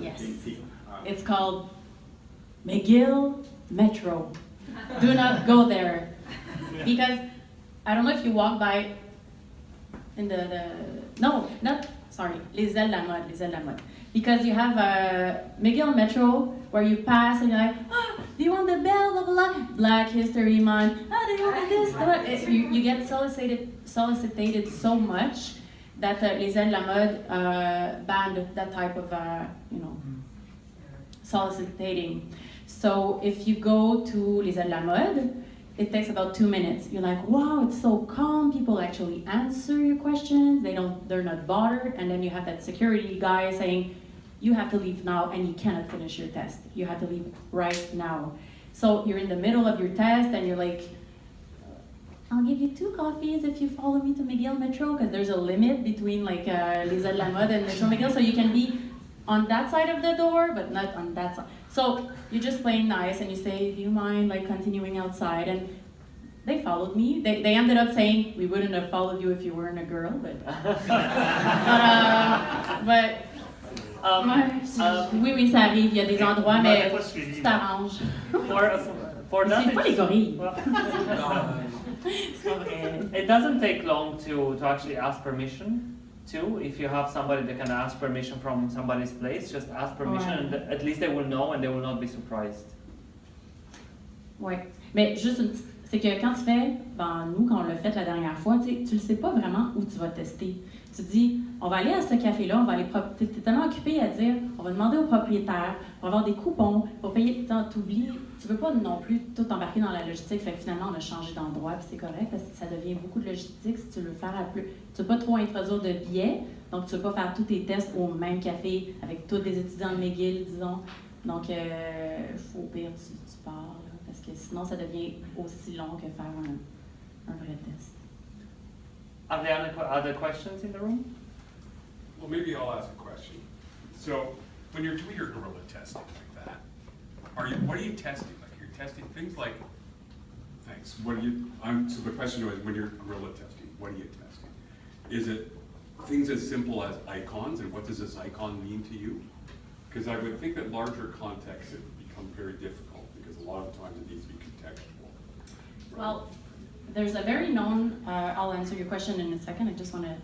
Yes. anything? It's called McGill Metro. Do not go there. Because, I don't know if you walk by in Les Ailes La Mode. Because you have a McGill Metro where you pass and you're like, do you want the bell, blah, blah, blah, Black History Month, do you want this, you get solicited so much that Les Ailes La Mode banned that type of, soliciting. So if you go to Les Ailes La Mode, it takes about 2 minutes. You're like, wow, it's so calm. People actually answer your questions. They're not bothered. And then you have that security guy saying, you have to leave now and you cannot finish your test. You have to leave right now. So you're in the middle of your test and you're like, I'll give you 2 coffees if you follow me to McGill Metro, because there's a limit between like Les Ailes La Mode and Metro McGill, so you can be on that side of the door, but not on that side. So you're just playing nice and you say, do you mind like continuing outside? And they followed me. They ended up saying, we wouldn't have followed you if you weren't a girl, but oui, ça arrive, il y a des endroits, mais tu t'arranges. For that, C'est pas les gorilles. well, C'est pas vrai. it doesn't take long to actually ask permission too. If you have somebody that can ask permission from somebody's place, just ask permission, Ouais. and at least they will know and they will not be surprised. Ouais. Mais juste une petite- c'est que quand tu fais, ben nous, quand on l'a fait la dernière fois, tu le sais pas vraiment où tu vas tester. Tu te dis, on va aller à ce café-là, on va aller. Tu es tellement occupé à dire, on va demander au propriétaire, on va avoir des coupons, pour payer. T'oublies, tu veux pas non plus tout embarquer dans la logistique. Fait que finalement, on a changé d'endroit, puis c'est correct, parce que ça devient beaucoup de logistique si tu veux faire à plus. Tu veux pas trop introduire de billets, donc tu veux pas faire tous tes tests au même café avec tous des étudiants de McGill, disons. Donc, faut au pire, tu pars, là, parce que sinon, ça devient aussi long que faire un vrai test. Are there other questions in the room? Well, maybe I'll ask a question. So, when you're doing your guerrilla testing like that, what are you testing? Like you're testing things like, thanks. What are you? So the question was, when you're guerrilla testing, what are you testing? Is it things as simple as icons, and what does this icon mean to you? Because I would think that larger contexts it become very difficult because a lot of times it needs to be contextual. Right? Well, there's a very known, I'll answer your question in a second, I just want to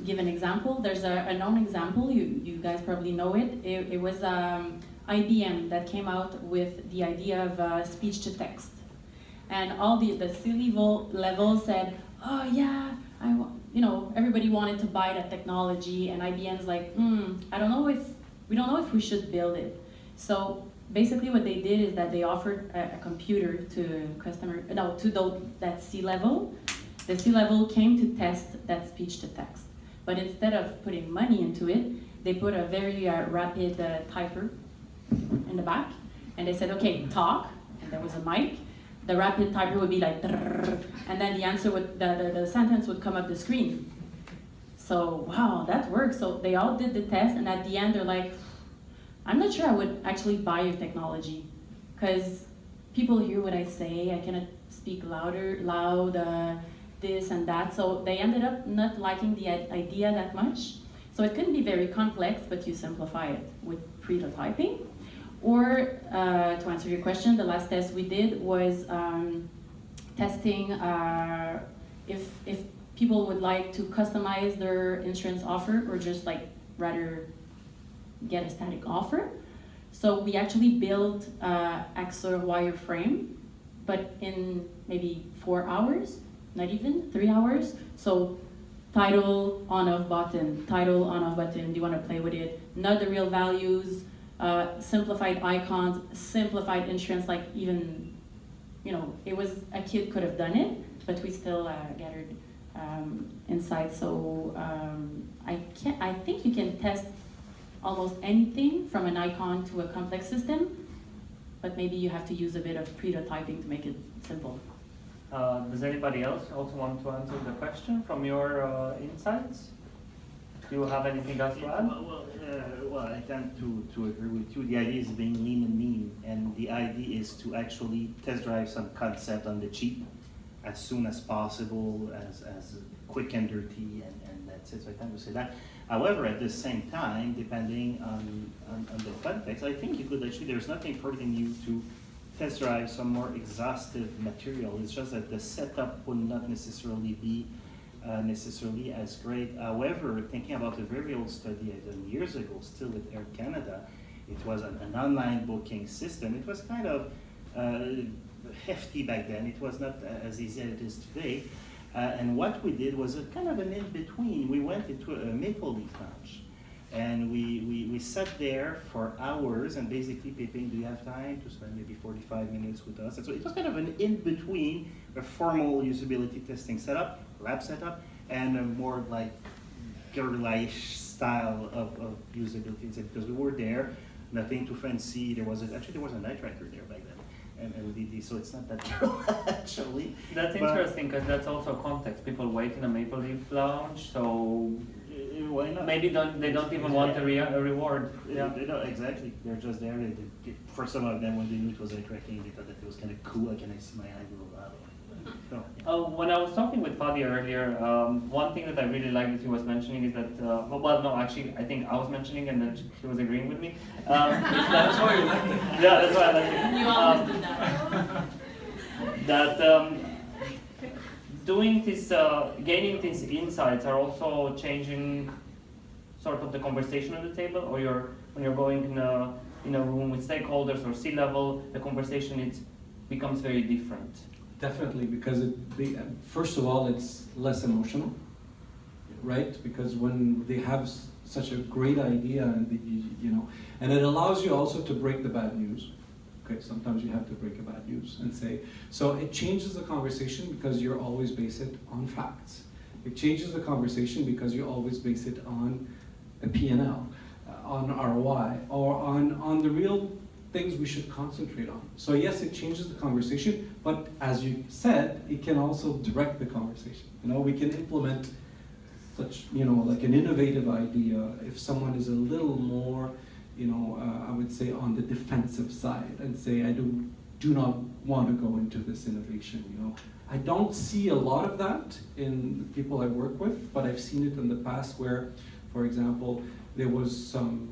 give an example. There's a known example, you guys probably know it. It was IBM that came out with the idea of speech to text. And all the C-level said, oh yeah, everybody wanted to buy that technology, and IBM's like, we don't know if we should build it. So basically what they did is that they offered a computer to that C-level. The C-level came to test that speech to text. But instead of putting money into it, they put a very rapid typer in the back. And they said, okay, talk, and there was a mic. The rapid typer would be like, and then the answer would, the sentence would come up the screen. So, wow, that works. So they all did the test, and at the end they're like, I'm not sure I would actually buy your technology, because people hear what I say, I cannot speak loud, this and that. So they ended up not liking the idea that much. So it couldn't be very complex, but you simplify it with prototyping. Or, to answer your question, the last test we did was testing if people would like to customize their insurance offer or just rather get a static offer. So we actually built AXA wireframe, but in maybe 4 hours, not even 3 hours. So title, on-off button, title, on-off button, do you want to play with it? Not the real values, simplified icons, simplified insurance, even, it was, a kid could have done it, but we still gathered insights. So I think you can test almost anything from an icon to a complex system, but maybe you have to use a bit of prototyping to make it simple. Does anybody else also want to answer the question from your insights? Do you have anything else to add? Well, I tend to agree with you. The idea is being lean and mean, and the idea is to actually test drive some concept on the cheap as soon as possible, as quick and dirty, and that's it. So I tend to say that. However, at the same time, depending on the context, I think you could actually, there's nothing forbidding you to test drive some more exhaustive material. It's just that the setup would not necessarily be necessarily as great. However, thinking about a very old study I done years ago, still with Air Canada, it was an online booking system. It was kind of hefty back then. It was not as easy as it is today. And what we did was a kind of an in-between. We went into a Maple Leaf lounge, and we sat there for hours, and basically, Pepin, do you have time to spend maybe 45 minutes with us? And so it was kind of an in-between, a formal usability testing setup, lab setup, and a more guerrilla-ish style of usability, because we were there, nothing too fancy. There was a night tracker there back then. And so it's not that true, actually. That's interesting, because that's also context. People wait in a Maple Leaf lounge, so why not? Maybe they don't even want a reward. Yeah, exactly. They're just there. For some of them, when they knew it was eye tracking, they thought that it was kind of cool. Can I see my eye go out? So, When I was talking with Fadi earlier, one thing that I really liked that he was mentioning is that, well, no, actually, I think I was mentioning and then he was agreeing with me. That's why you liked it. Yeah, that's why I like it. You always do that. That doing this, gaining these insights are also changing sort of the conversation on the table, or when you're going in a room with stakeholders or C-level, the conversation becomes very different. Definitely, because first of all, it's less emotional, right? Because when they have such a great idea, and and it allows you also to break the bad news. Okay, sometimes you have to break a bad news and say, so it changes the conversation because you're always base it on facts. It changes the conversation because you always base it on a P&L, on ROI, or on the real things we should concentrate on. So yes, it changes the conversation, but as you said, it can also direct the conversation. We can implement such, like an innovative idea if someone is a little more, I would say on the defensive side and say, I do not want to go into this innovation, I don't see a lot of that in the people I work with, but I've seen it in the past where, for example, there was some,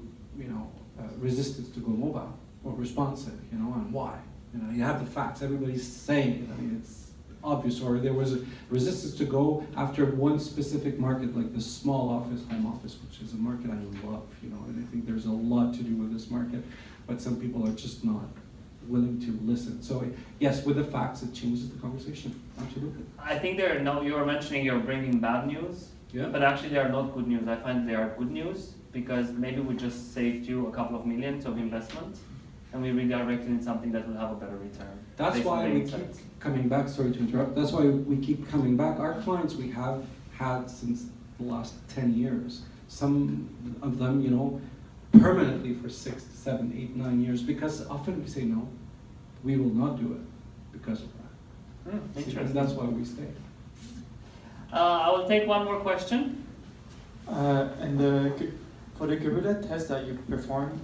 resistance to go mobile or responsive, and why. You have the facts, everybody's saying it, it's obvious, or there was a resistance to go after one specific market, like the small office, home office, which is a market I love, and I think there's a lot to do with this market, but some people are just not willing to listen. So yes, with the facts, it changes the conversation, absolutely. I think you were mentioning you're bringing bad news, Yeah. but actually they are not good news. I find they are good news because maybe we just saved you a couple of millions of investment and we redirected in something that will have a better return. That's based on why the we insights. keep coming back, sorry to interrupt, that's why we keep coming back. Our clients we have had since the last 10 years. Some of them, permanently for 6, 7, 8, 9 years, because often we say no, we will not do it because of that. Interesting. And that's why we stay. I will take one more question. For the guerrilla test that you performed,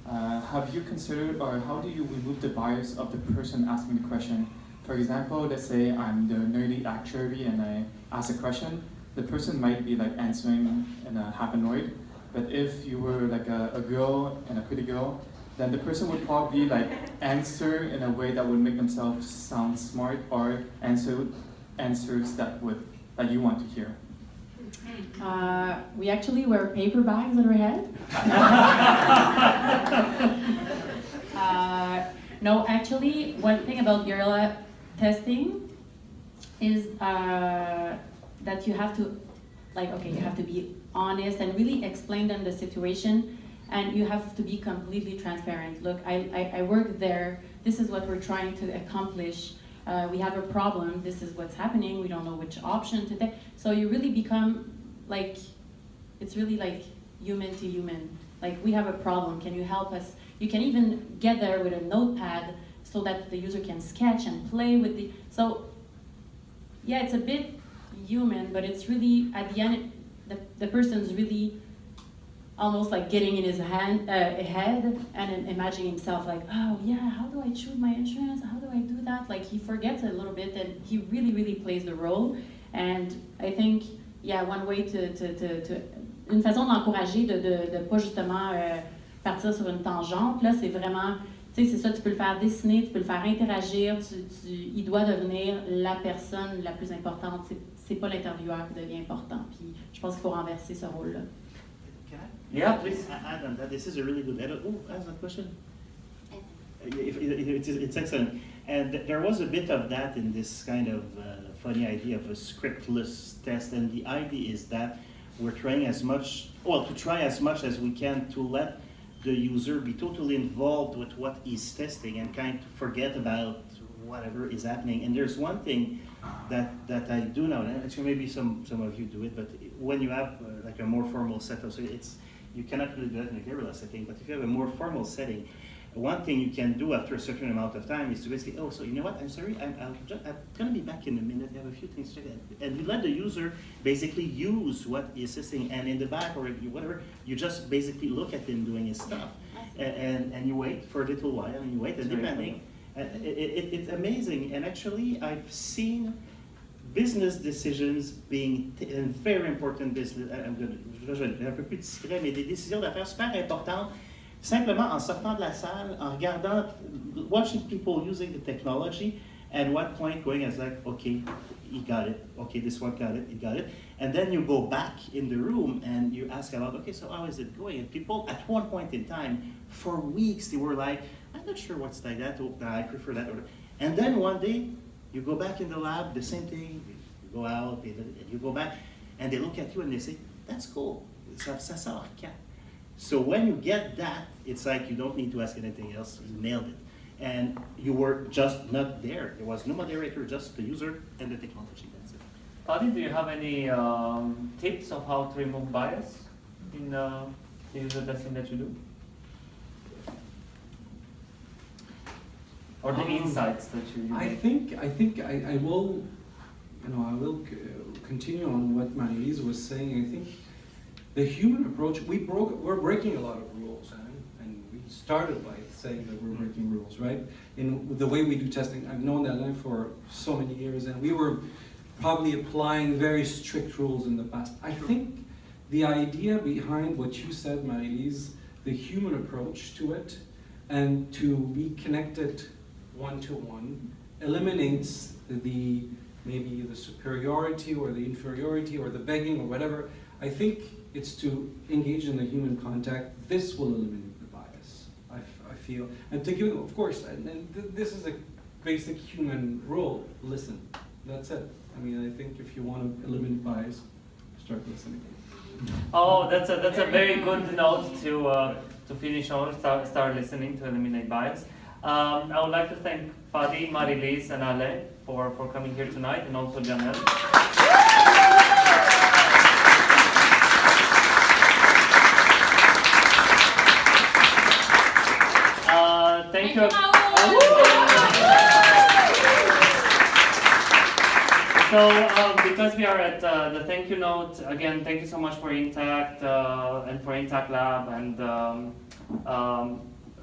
have you considered, or how do you remove the bias of the person asking the question? For example, let's say I'm the nerdy actuary and I ask a question. The person might be like answering in a half annoyed, but if you were like a girl and a pretty girl, then the person would probably like answer in a way that would make themselves sound smart, or answers that you want to hear. We actually wear paper bags on our head. No, actually, one thing about guerrilla testing is that you have to, you have to be honest and really explain them the situation, and you have to be completely transparent. Look, I work there, this is what we're trying to accomplish. We have a problem, this is what's happening, we don't know which option to take. So you really become it's really like human to human. Like, we have a problem, can you help us? You can even get there with a notepad so that the user can sketch and play with so yeah, it's a bit human, but it's really, at the end, the person's really almost like getting in his head and imagining himself like, oh yeah, how do I choose my insurance? How do I do that? Like, he forgets a little bit and he really, really plays the role. And I think, yeah, one way une façon d'encourager de pas justement partir sur une tangente, là, c'est vraiment, tu sais, c'est ça, tu peux le faire dessiner, tu peux le faire interagir, il doit devenir la personne la plus importante, c'est pas l'intervieweur qui devient important, puis je pense qu'il faut renverser ce rôle-là. Can I? Yeah, please. Add on that. This is a really good edit. Oh, ask that question. It's excellent. And there was a bit of that in this kind of funny idea of a scriptless test. And the idea is that we're trying to try as much as we can to let the user be totally involved with what he's testing and kind of forget about whatever is happening. And there's one thing that I do now, and actually maybe some of you do it, but when you have like a more formal setup, so you cannot really do that in a guerrilla setting, but if you have a more formal setting, one thing you can do after a certain amount of time is to basically, oh, so you know what, I'm sorry, I'm going to be back in a minute, I have a few things to check. And you let the user basically use what he's assisting, and in the back or whatever, you just basically look at him doing his stuff. And you wait for a little while, and you wait, and It's amazing, and actually I've seen business decisions being very important business. Je vais un peu plus discret, mais des décisions d'affaires super importantes, simplement en sortant de la salle, en regardant, watching people using the technology, and what point going as like, okay, he got it. Okay, this one got it. He got it. And then you go back in the room and you ask about, okay, so how is it going? And people, at one point in time, for weeks, they were like, I'm not sure what's like that. I prefer that. And then one day, you go back in the lab, the same thing. You go out, and you go back, and they look at you and they say, that's cool. Ça sort quand? So when you get that, it's like you don't need to ask anything else. You nailed it. And you were just not there. There was no moderator, just the user and the technology. That's it. Fadi, do you have any tips of how to remove bias in the user testing that you do? Or the insights that you make? I think I will, continue on what Marie-Lyse was saying. I think the human approach, we're breaking a lot of rules, and we started by saying that we're breaking rules, right? In the way we do testing, I've known Alain for so many years, and we were probably applying very strict rules in the past. I think the idea behind what you said, Marie-Lyse, the human approach to it, and to be connected one-to-one, eliminates maybe the superiority or the inferiority or the begging or whatever. I think it's to engage in the human contact. This will eliminate the bias, I feel. And to give, of course, and this is a basic human rule, listen. That's it. I mean, I think if you want to eliminate bias, start listening. Oh, that's a very good note to finish on, start listening to eliminate bias. I would like to thank Fadi, Marie-Lyse, and Alain for coming here tonight, and also Jamel. Thank you. So, because we are at the thank you note, again, thank you so much for Intact and for Intact Lab and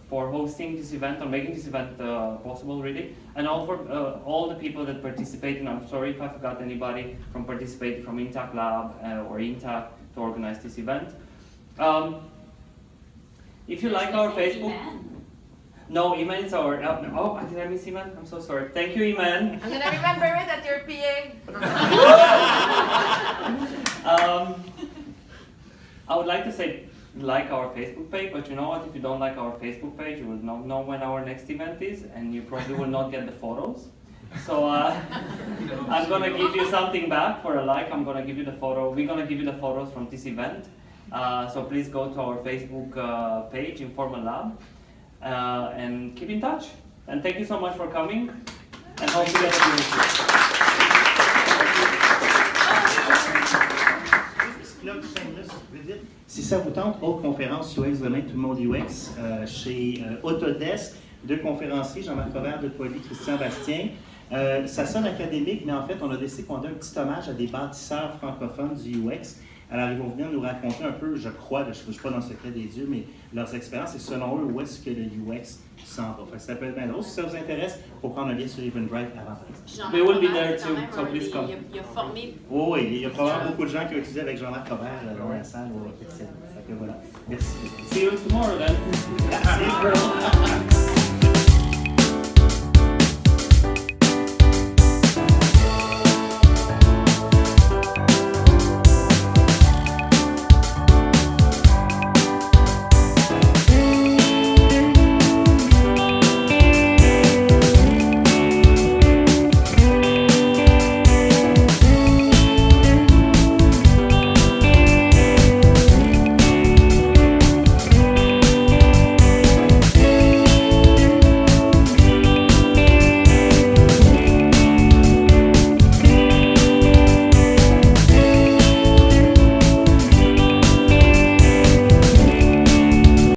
for hosting this event, or making this event possible, really, and all for all the people that participate. And I'm sorry if I forgot anybody from participating from Intact Lab or Intact to organize this event. If you like our Facebook. No, Iman is our. Oh, did I miss Iman? I'm so sorry. Thank you, Iman. I'm gonna remember it at your PA. I would like to say like our Facebook page, but you know what? If you don't like our Facebook page, you will not know when our next event is, and you probably will not get the photos. So I'm gonna give you something back for a like. I'm gonna give you the photo. We're gonna give you the photos from this event. So please go to our Facebook page, Informal Lab. And keep in touch. And thank you so much for coming. And hope you get a Si ça vous tente, autre conférence UX demain, tout le monde UX, chez Autodesk, deux conférenciers, Jean-Marc Robert de Poily, Christian-Bastien. Ça sonne académique, mais en fait, on a décidé qu'on donne un petit hommage à des bâtisseurs francophones du UX. Alors, ils vont venir nous raconter un peu, je crois, je ne suis pas dans le secret des dieux, mais leurs expériences et selon eux, où est-ce que le UX s'en va. Fait que ça peut être bien drôle. Si ça vous intéresse, il faut prendre un lien sur Eventbrite avant. We will be there too, so please come. Il a formé. Oui, il y a probablement beaucoup de gens qui ont étudié avec Jean-Marc Robert dans la salle. Fait que voilà. Merci. See you tomorrow then. Merci.